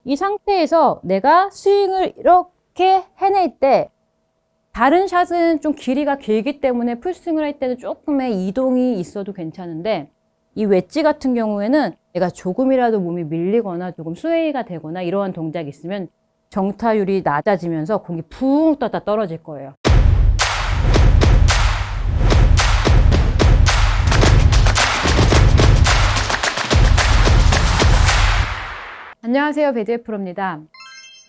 이 상태에서 내가 스윙을 이렇게 해낼 때 다른 샷은 좀 길이가 길기 때문에 풀스윙을 할 때는 조금의 이동이 있어도 괜찮은데 이 웨지 같은 경우에는 내가 조금이라도 몸이 밀리거나 조금 스웨이가 되거나 이러한 동작이 있으면 정타율이 낮아지면서 공이 붕 떴다 떨어질 거예요. 안녕하세요, 배드의 프로입니다.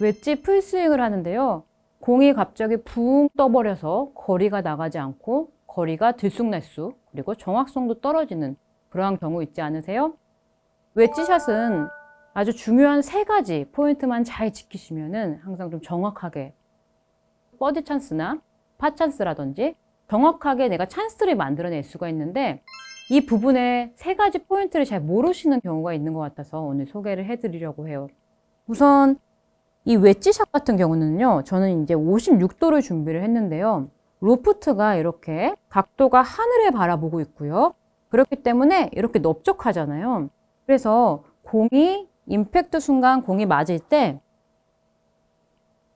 웨지 풀스윙을 하는데요. 공이 갑자기 붕 떠버려서 거리가 나가지 않고 거리가 들쑥날쑥 그리고 정확성도 떨어지는 그러한 경우 있지 않으세요? 웨지샷은 아주 중요한 세 가지 포인트만 잘 지키시면은 항상 좀 정확하게 버디 찬스나 파 찬스라든지 정확하게 내가 찬스를 만들어낼 수가 있는데 이 부분에 세 가지 포인트를 잘 모르시는 경우가 있는 것 같아서 오늘 소개를 해드리려고 해요. 우선 이 웨지샷 같은 경우는요, 저는 이제 56도를 준비를 했는데요. 로프트가 이렇게 각도가 하늘을 바라보고 있고요. 그렇기 때문에 이렇게 넓적하잖아요. 그래서 공이 임팩트 순간 공이 맞을 때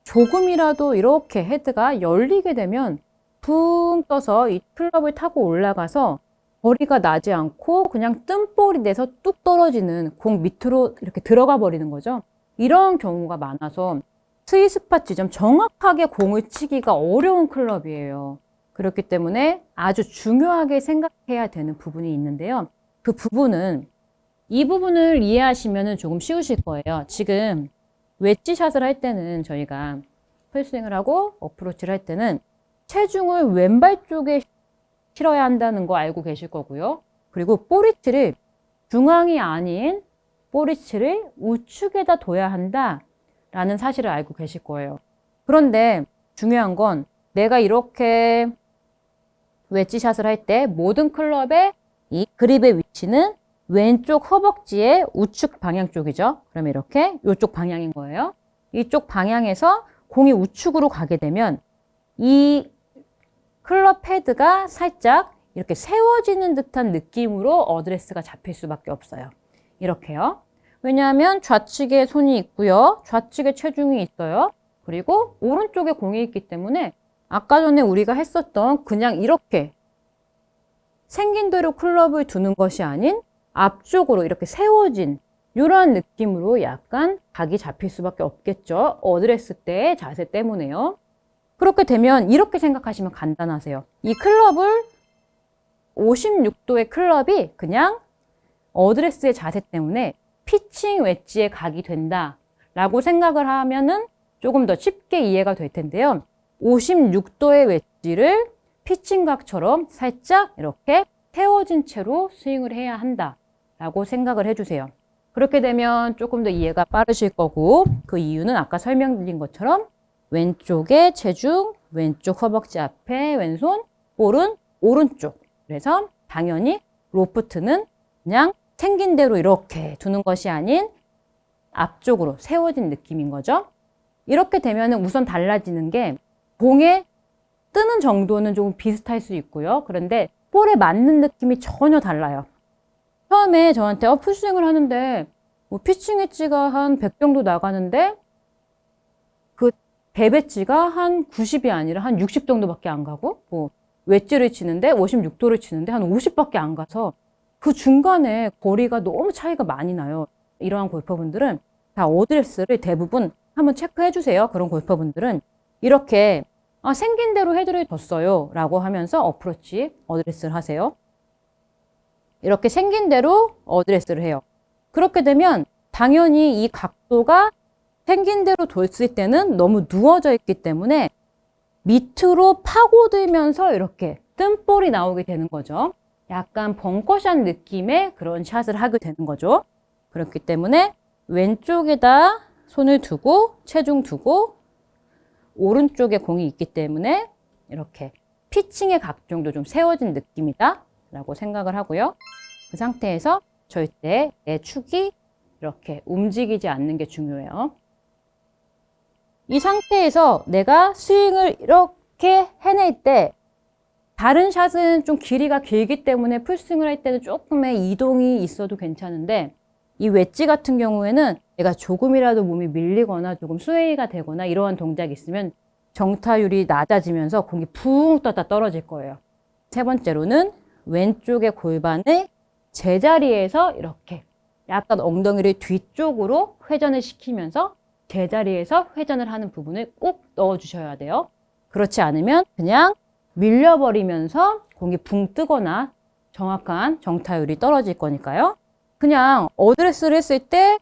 조금이라도 이렇게 헤드가 열리게 되면 붕 떠서 이 클럽을 타고 올라가서 거리가 나지 않고 그냥 뜸볼이 돼서 뚝 떨어지는 공 밑으로 이렇게 들어가 버리는 거죠. 이런 경우가 많아서 스윗스팟 지점 정확하게 공을 치기가 어려운 클럽이에요. 그렇기 때문에 아주 중요하게 생각해야 되는 부분이 있는데요. 그 부분은 이 부분을 이해하시면 조금 쉬우실 거예요. 지금 웨지샷을 할 때는 저희가 풀스윙을 하고 어프로치를 할 때는 체중을 왼발 쪽에 실어야 한다는 거 알고 계실 거고요. 그리고 볼위치를 중앙이 아닌 볼위치를 우측에다 둬야 한다라는 사실을 알고 계실 거예요. 그런데 중요한 건 내가 이렇게 웨지샷을 할 때 모든 클럽의 이 그립의 위치는 왼쪽 허벅지의 우측 방향 쪽이죠. 그럼 이렇게 이쪽 방향인 거예요. 이쪽 방향에서 공이 우측으로 가게 되면 이 클럽 헤드가 살짝 이렇게 세워지는 듯한 느낌으로 어드레스가 잡힐 수밖에 없어요. 이렇게요. 왜냐하면 좌측에 손이 있고요. 좌측에 체중이 있어요. 그리고 오른쪽에 공이 있기 때문에 아까 전에 우리가 했었던 그냥 이렇게 생긴 대로 클럽을 두는 것이 아닌 앞쪽으로 이렇게 세워진 이런 느낌으로 약간 각이 잡힐 수밖에 없겠죠. 어드레스 때의 자세 때문에요. 그렇게 되면 이렇게 생각하시면 간단하세요. 이 클럽을 56도의 클럽이 그냥 어드레스의 자세 때문에 피칭 웨지의 각이 된다라고 생각을 하면은 조금 더 쉽게 이해가 될 텐데요. 56도의 웨지를 피칭 각처럼 살짝 이렇게 세워진 채로 스윙을 해야 한다라고 생각을 해주세요. 그렇게 되면 조금 더 이해가 빠르실 거고 그 이유는 아까 설명드린 것처럼 왼쪽에 체중, 왼쪽 허벅지 앞에 왼손, 볼은 오른쪽. 그래서 당연히 로프트는 그냥 생긴 대로 이렇게 두는 것이 아닌 앞쪽으로 세워진 느낌인 거죠. 이렇게 되면 우선 달라지는 게 공에 뜨는 정도는 조금 비슷할 수 있고요. 그런데 볼에 맞는 느낌이 전혀 달라요. 처음에 저한테 풀스윙을 하는데 뭐 피칭 웨지가 한 100 정도 나가는데 그 배배지가 한 90이 아니라 한 60 정도밖에 안 가고 뭐 웨지를 치는데 56도를 치는데 한 50밖에 안 가서 그 중간에 거리가 너무 차이가 많이 나요. 이러한 골퍼분들은 다 어드레스를 대부분 한번 체크해 주세요. 그런 골퍼분들은 이렇게 생긴 대로 헤드를 뒀어요 라고 하면서 어프로치 어드레스를 하세요. 이렇게 생긴 대로 어드레스를 해요. 그렇게 되면 당연히 이 각도가 생긴 대로 뒀을 때는 너무 누워져 있기 때문에 밑으로 파고들면서 이렇게 뜸볼이 나오게 되는 거죠. 약간 벙커샷 느낌의 그런 샷을 하게 되는 거죠. 그렇기 때문에 왼쪽에다 손을 두고 체중 두고 오른쪽에 공이 있기 때문에 이렇게 피칭의 각종도 좀 세워진 느낌이다 라고 생각을 하고요. 그 상태에서 절대 내 축이 이렇게 움직이지 않는 게 중요해요. 이 상태에서 내가 스윙을 이렇게 해낼 때 다른 샷은 좀 길이가 길기 때문에 풀스윙을 할 때는 조금의 이동이 있어도 괜찮은데 이 웨지 같은 경우에는 내가 조금이라도 몸이 밀리거나 조금 스웨이가 되거나 이러한 동작이 있으면 정타율이 낮아지면서 공이 붕 떴다 떨어질 거예요. 세 번째로는 왼쪽의 골반을 제자리에서 이렇게 약간 엉덩이를 뒤쪽으로 회전을 시키면서 제자리에서 회전을 하는 부분을 꼭 넣어주셔야 돼요. 그렇지 않으면 그냥 밀려버리면서 공이 붕 뜨거나 정확한 정타율이 떨어질 거니까요. 그냥 어드레스를 했을 때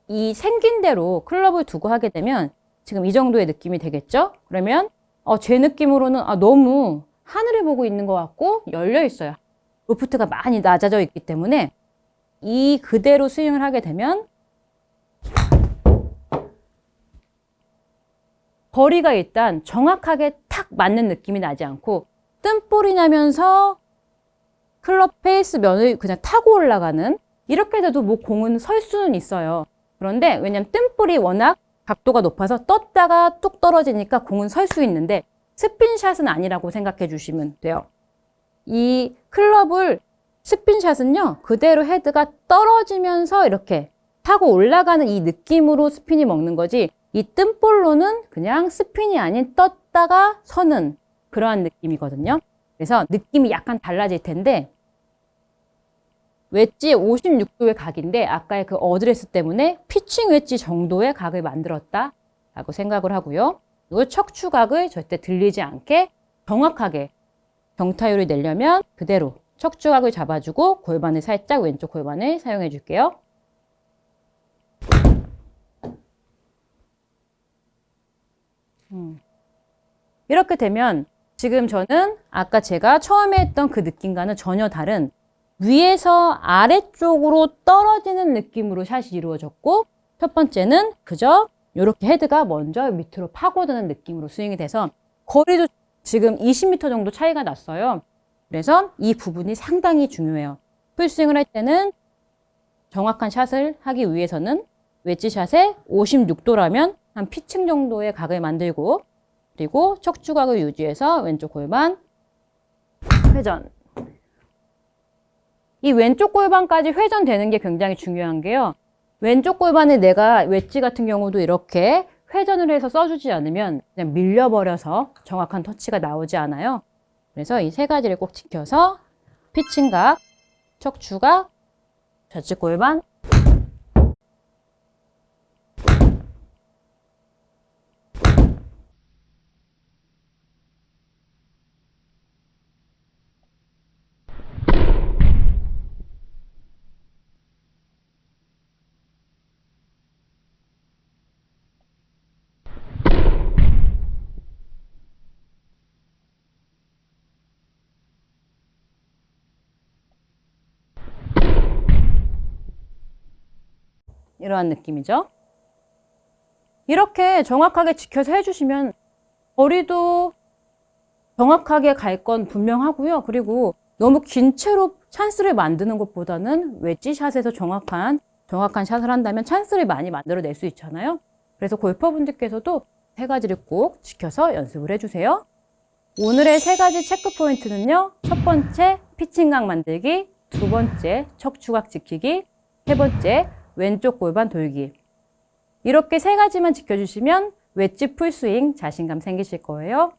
이 생긴 대로 클럽을 두고 하게 되면 지금 이 정도의 느낌이 되겠죠? 그러면 제 느낌으로는 너무 하늘을 보고 있는 것 같고 열려 있어요. 로프트가 많이 낮아져 있기 때문에 이 그대로 스윙을 하게 되면 거리가 일단 정확하게 탁 맞는 느낌이 나지 않고 뜬볼이 나면서 클럽 페이스 면을 그냥 타고 올라가는, 이렇게 돼도 뭐 공은 설 수는 있어요. 그런데 왜냐면 뜬볼이 워낙 각도가 높아서 떴다가 뚝 떨어지니까 공은 설 수 있는데 스핀샷은 아니라고 생각해 주시면 돼요. 이 클럽을 스핀샷은요, 그대로 헤드가 떨어지면서 이렇게 타고 올라가는 이 느낌으로 스핀이 먹는 거지, 이 뜬볼로는 그냥 스핀이 아닌 떴다가 서는 그러한 느낌이거든요. 그래서 느낌이 약간 달라질 텐데, 웨지 56도의 각인데 아까의 그 어드레스 때문에 피칭 웨지 정도의 각을 만들었다 라고 생각을 하고요. 그리고 척추각을 절대 들리지 않게 정확하게 정타율을 내려면 그대로 척추각을 잡아주고 골반을 살짝 왼쪽 골반을 사용해 줄게요. 이렇게 되면 지금 저는 아까 제가 처음에 했던 그 느낌과는 전혀 다른 위에서 아래쪽으로 떨어지는 느낌으로 샷이 이루어졌고, 첫 번째는 그저 이렇게 헤드가 먼저 밑으로 파고드는 느낌으로 스윙이 돼서 거리도 지금 20m 정도 차이가 났어요. 그래서 이 부분이 상당히 중요해요. 풀스윙을 할 때는 정확한 샷을 하기 위해서는 웨지샷에 56도라면 한 피칭 정도의 각을 만들고, 그리고 척추각을 유지해서 왼쪽 골반 회전. 이 왼쪽 골반까지 회전되는 게 굉장히 중요한 게요. 왼쪽 골반을 내가 웨지 같은 경우도 이렇게 회전을 해서 써주지 않으면 그냥 밀려버려서 정확한 터치가 나오지 않아요. 그래서 이 세 가지를 꼭 지켜서 피칭각, 척추각, 좌측 골반, 이러한 느낌이죠. 이렇게 정확하게 지켜서 해주시면 거리도 정확하게 갈 건 분명하고요. 그리고 너무 긴 채로 찬스를 만드는 것보다는 웨지샷에서 정확한 샷을 한다면 찬스를 많이 만들어낼 수 있잖아요. 그래서 골퍼분들께서도 세 가지를 꼭 지켜서 연습을 해주세요. 오늘의 세 가지 체크 포인트는요. 첫 번째, 피칭각 만들기. 두 번째, 척추각 지키기. 세 번째, 왼쪽 골반 돌기. 이렇게 세 가지만 지켜주시면 웨지 풀스윙 자신감 생기실 거예요.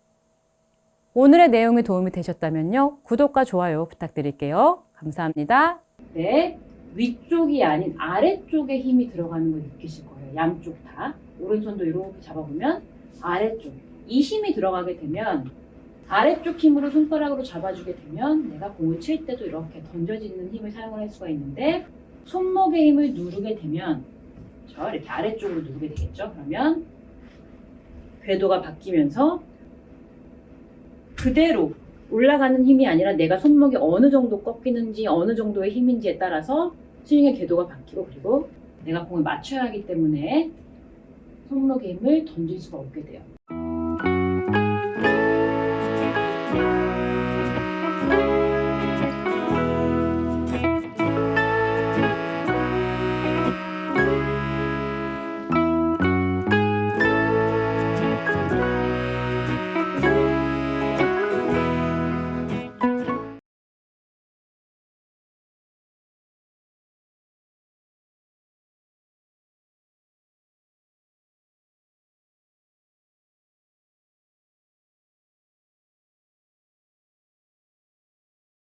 오늘의 내용이 도움이 되셨다면요. 구독과 좋아요 부탁드릴게요. 감사합니다. 네, 위쪽이 아닌 아래쪽에 힘이 들어가는 걸 느끼실 거예요. 양쪽 다. 오른손도 이렇게 잡아보면 아래쪽. 이 힘이 들어가게 되면 아래쪽 힘으로 손가락으로 잡아주게 되면 내가 공을 칠 때도 이렇게 던져지는 힘을 사용을 할 수가 있는데, 손목의 힘을 누르게 되면 이렇게 아래쪽으로 누르게 되겠죠. 그러면 궤도가 바뀌면서 그대로 올라가는 힘이 아니라 내가 손목이 어느 정도 꺾이는지 어느 정도의 힘인지에 따라서 스윙의 궤도가 바뀌고, 그리고 내가 공을 맞춰야 하기 때문에 손목의 힘을 던질 수가 없게 돼요.